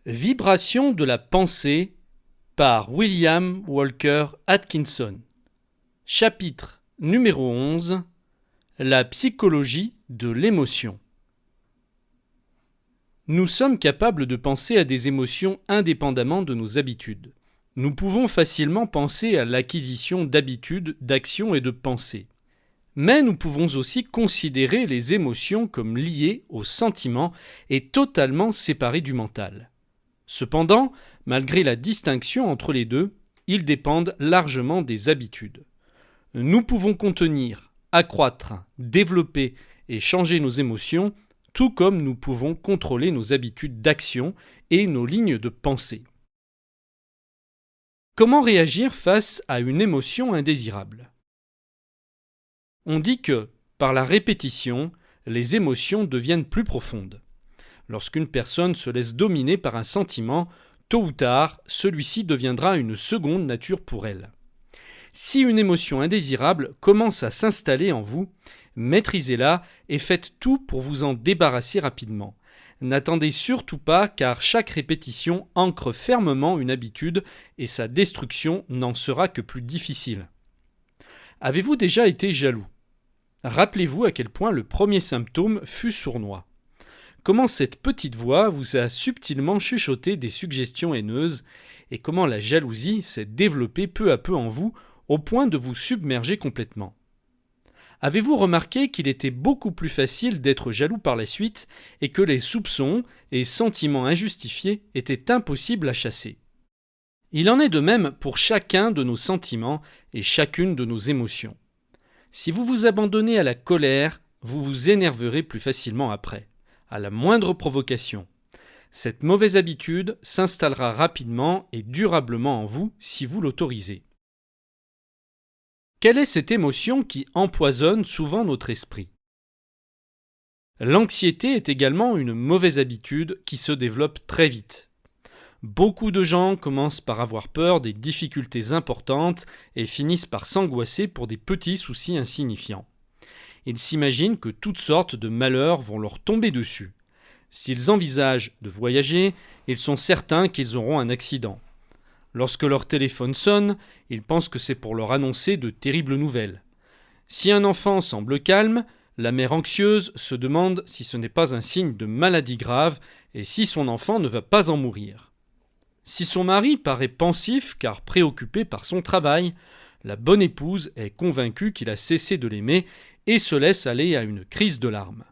Vibration de la pensée par William Walker Atkinson. Chapitre numéro 11. La psychologie de l'émotion. Nous sommes capables de penser à des émotions indépendamment de nos habitudes. Nous pouvons facilement penser à l'acquisition d'habitudes, d'actions et de pensées. Mais nous pouvons aussi considérer les émotions comme liées aux sentiments et totalement séparées du mental. Cependant, malgré la distinction entre les deux, ils dépendent largement des habitudes. Nous pouvons contenir, accroître, développer et changer nos émotions, tout comme nous pouvons contrôler nos habitudes d'action et nos lignes de pensée. Comment réagir face à une émotion indésirable ? On dit que, par la répétition, les émotions deviennent plus profondes. Lorsqu'une personne se laisse dominer par un sentiment, tôt ou tard, celui-ci deviendra une seconde nature pour elle. Si une émotion indésirable commence à s'installer en vous, maîtrisez-la et faites tout pour vous en débarrasser rapidement. N'attendez surtout pas car chaque répétition ancre fermement une habitude et sa destruction n'en sera que plus difficile. Avez-vous déjà été jaloux ? Rappelez-vous à quel point le premier symptôme fut sournois. Comment cette petite voix vous a subtilement chuchoté des suggestions haineuses et comment la jalousie s'est développée peu à peu en vous au point de vous submerger complètement. Avez-vous remarqué qu'il était beaucoup plus facile d'être jaloux par la suite et que les soupçons et sentiments injustifiés étaient impossibles à chasser ? Il en est de même pour chacun de nos sentiments et chacune de nos émotions. Si vous vous abandonnez à la colère, vous vous énerverez plus facilement après, à la moindre provocation. Cette mauvaise habitude s'installera rapidement et durablement en vous si vous l'autorisez. Quelle est cette émotion qui empoisonne souvent notre esprit ? L'anxiété est également une mauvaise habitude qui se développe très vite. Beaucoup de gens commencent par avoir peur des difficultés importantes et finissent par s'angoisser pour des petits soucis insignifiants. Ils s'imaginent que toutes sortes de malheurs vont leur tomber dessus. S'ils envisagent de voyager, ils sont certains qu'ils auront un accident. Lorsque leur téléphone sonne, ils pensent que c'est pour leur annoncer de terribles nouvelles. Si un enfant semble calme, la mère anxieuse se demande si ce n'est pas un signe de maladie grave et si son enfant ne va pas en mourir. Si son mari paraît pensif car préoccupé par son travail, la bonne épouse est convaincue qu'il a cessé de l'aimer et se laisse aller à une crise de larmes.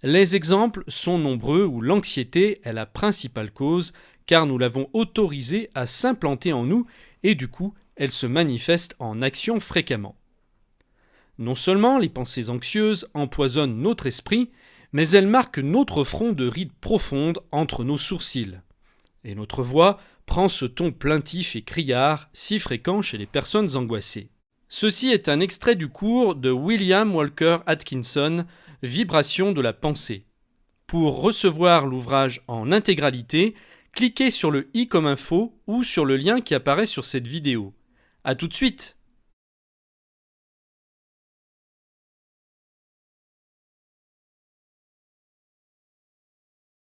Les exemples sont nombreux où l'anxiété est la principale cause car nous l'avons autorisée à s'implanter en nous et du coup, elle se manifeste en action fréquemment. Non seulement les pensées anxieuses empoisonnent notre esprit, mais elles marquent notre front de rides profondes entre nos sourcils. Et notre voix prend ce ton plaintif et criard si fréquent chez les personnes angoissées. Ceci est un extrait du cours de William Walker Atkinson, Vibration de la pensée. Pour recevoir l'ouvrage en intégralité, cliquez sur le i comme info ou sur le lien qui apparaît sur cette vidéo. À tout de suite!